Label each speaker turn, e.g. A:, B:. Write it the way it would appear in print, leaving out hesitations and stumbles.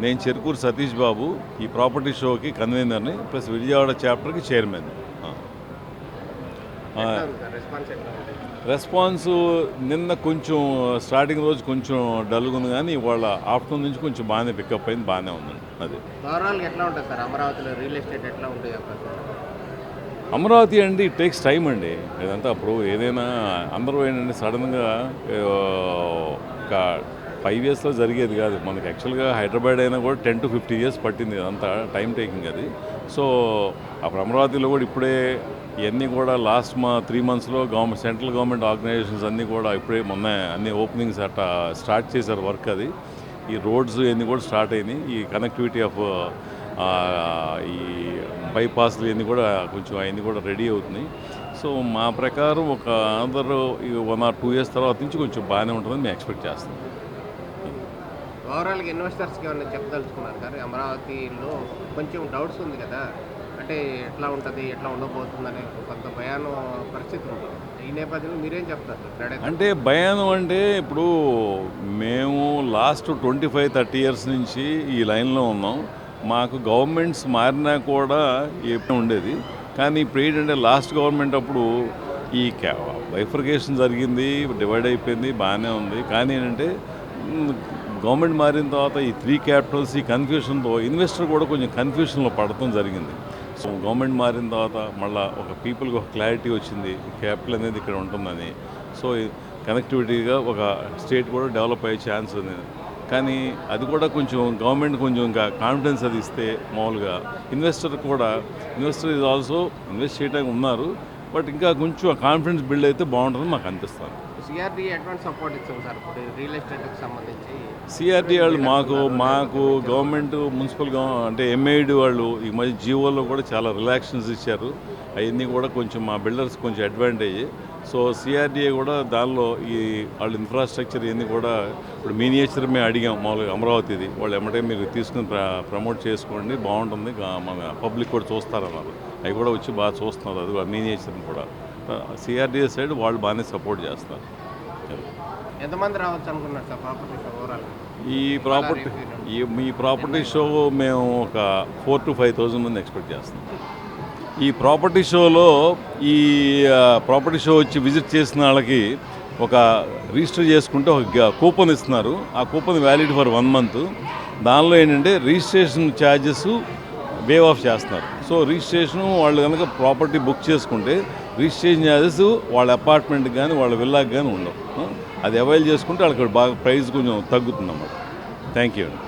A: నేను చెరుకూరు సతీష్ బాబు, ఈ ప్రాపర్టీ షోకి కన్వీనర్ని, ప్లస్ విజయవాడ చాప్టర్కి చైర్మన్. రెస్పాన్స్ నిన్న కొంచెం స్టార్టింగ్ రోజు కొంచెం డల్గా ఉంది, కానీ ఇవాళ ఆఫ్టర్నూన్ నుంచి కొంచెం బాగానే పికప్ అయింది, బాగానే ఉందండి. అది
B: ఎట్లా ఉంటుంది సార్ అమరావతిలో రియల్ ఎస్టేట్ ఎట్లా ఉంటుంది?
A: అమరావతి అండి ఇట్ టేక్స్ టైం అండి. ఇదంతా అప్పుడు ఏదైనా అందరూ ఏంటంటే సడన్గా ఒక 5 yearsలో జరిగేది కాదు. మనకి యాక్చువల్గా హైదరాబాద్ అయినా కూడా 10 to 15 years పట్టింది, అదంతా టైం టేకింగ్ అది. సో అప్పుడు అమరావతిలో కూడా ఇప్పుడే ఇవన్నీ కూడా లాస్ట్ 3 monthsలో సెంట్రల్ గవర్నమెంట్ ఆర్గనైజేషన్స్ అన్నీ కూడా ఇప్పుడే మొన్న అన్ని ఓపెనింగ్స్ అట్లా స్టార్ట్ చేశారు వర్క్. అది ఈ రోడ్స్ ఇవన్నీ కూడా స్టార్ట్ అయినాయి. ఈ కనెక్టివిటీ ఆఫ్ ఈ బైపాస్లు ఇవన్నీ కూడా కొంచెం అవన్నీ కూడా రెడీ అవుతున్నాయి. సో మా ప్రకారం ఒక అందరూ 1 or 2 years తర్వాత నుంచి కొంచెం బాగానే ఉంటుందని మేము ఎక్స్పెక్ట్ చేస్తాం.
B: ఓవరాల్గా ఇన్వెస్టర్స్కి ఏమైనా చెప్పదలుచుకున్నారు కానీ అమరావతిలో కొంచెం డౌట్స్ ఉంది కదా, అంటే ఎట్లా ఉంటుంది, ఎట్లా ఉండబోతుందని కొంత భయాన పరిస్థితి ఉంది. ఈ నేపథ్యంలో మీరేం చెప్తారు?
A: అంటే భయానం అంటే ఇప్పుడు మేము లాస్ట్ 25-30 years నుంచి ఈ లైన్లో ఉన్నాం. మాకు గవర్నమెంట్స్ మారినా కూడా ఎప్పుడు ఉండేది, కానీ ఇప్పుడు ఏంటంటే లాస్ట్ గవర్నమెంట్ అప్పుడు ఈ బైఫర్కేషన్ జరిగింది, డివైడ్ అయిపోయింది, బాగానే ఉంది. కానీ ఏంటంటే గవర్నమెంట్ మారిన తర్వాత ఈ 3 capitals ఈ కన్ఫ్యూషన్తో ఇన్వెస్టర్ కూడా కొంచెం కన్ఫ్యూషన్లో పడటం జరిగింది. సో గవర్నమెంట్ మారిన తర్వాత మళ్ళీ ఒక పీపుల్కి ఒక క్లారిటీ వచ్చింది, క్యాపిటల్ అనేది ఇక్కడ ఉంటుందని. సో కనెక్టివిటీగా ఒక స్టేట్ కూడా డెవలప్ అయ్యే ఛాన్స్ ఉంది. కానీ అది కూడా కొంచెం గవర్నమెంట్ కొంచెం ఇంకా కాన్ఫిడెన్స్ అది ఇస్తే మామూలుగా ఇన్వెస్టర్ ఈజ్ ఆల్సో ఇన్వెస్ట్ చేయడానికి ఉన్నారు, బట్ ఇంకా కొంచెం కాన్ఫిడెన్స్ బిల్డ్ అయితే బాగుంటుందని మాకు అనిపిస్తుంది.
B: సిఆర్డీ ఎటువంటి సపోర్ట్ ఇచ్చాం సార్ ఇప్పుడు రియల్ ఎస్టేట్కి సంబంధించి?
A: సిఆర్డీ వాళ్ళు మాకు గవర్నమెంట్ మున్సిపల్ అంటే ఎంఐడి వాళ్ళు ఈ మధ్య జీవోలో కూడా చాలా రిలాక్షన్స్ ఇచ్చారు. అవన్నీ కూడా కొంచెం మా బిల్డర్స్ కొంచెం అడ్వాంటేజ్. సో సిఆర్డీఏ కూడా దానిలో ఈ వాళ్ళ ఇన్ఫ్రాస్ట్రక్చర్ ఇవన్నీ కూడా ఇప్పుడు మినియేచర్ మేము అడిగాం మామూలుగా అమరావతిది. వాళ్ళు ఎమ్మటే మీరు తీసుకుని ప్రమోట్ చేసుకోండి, బాగుంటుంది, మన పబ్లిక్ కూడా చూస్తారన్నారు. అవి కూడా వచ్చి బాగా చూస్తున్నారు, అది మినియేచర్ని కూడా. సిఆర్డీఏ సైడ్ వాళ్ళు బాగానే సపోర్ట్ చేస్తారు.
B: ఎంతమంది రావచ్చు అనుకున్నారు సార్ ప్రాపర్టీ షో ఓవరాల్?
A: ఈ ప్రాపర్టీ షో మేము ఒక 4,000 to 5,000 మంది ఎక్స్పెక్ట్ చేస్తున్నాం. ఈ ప్రాపర్టీ షోలో ప్రాపర్టీ షో వచ్చి విజిట్ చేసిన వాళ్ళకి ఒక రిజిస్టర్ చేసుకుంటే ఒక కూపన్ ఇస్తున్నారు. ఆ కూపన్ వ్యాలిడ్ ఫర్ 1 month. దానిలో ఏంటంటే రిజిస్ట్రేషన్ ఛార్జెస్ వేవ్ ఆఫ్ చేస్తున్నారు. సో రిజిస్ట్రేషను వాళ్ళు కనుక ప్రాపర్టీ బుక్ చేసుకుంటే రిజిస్ట్రేషన్ ఛార్జెస్ వాళ్ళ అపార్ట్మెంట్కి కానీ వాళ్ళ విల్లాకి కానీ ఉండవు. అది అవైల్ చేసుకుంటే వాళ్ళకి బాగా ప్రైస్ కొంచెం తగ్గుతుంది అన్నమాట. థ్యాంక్ యూ అండి.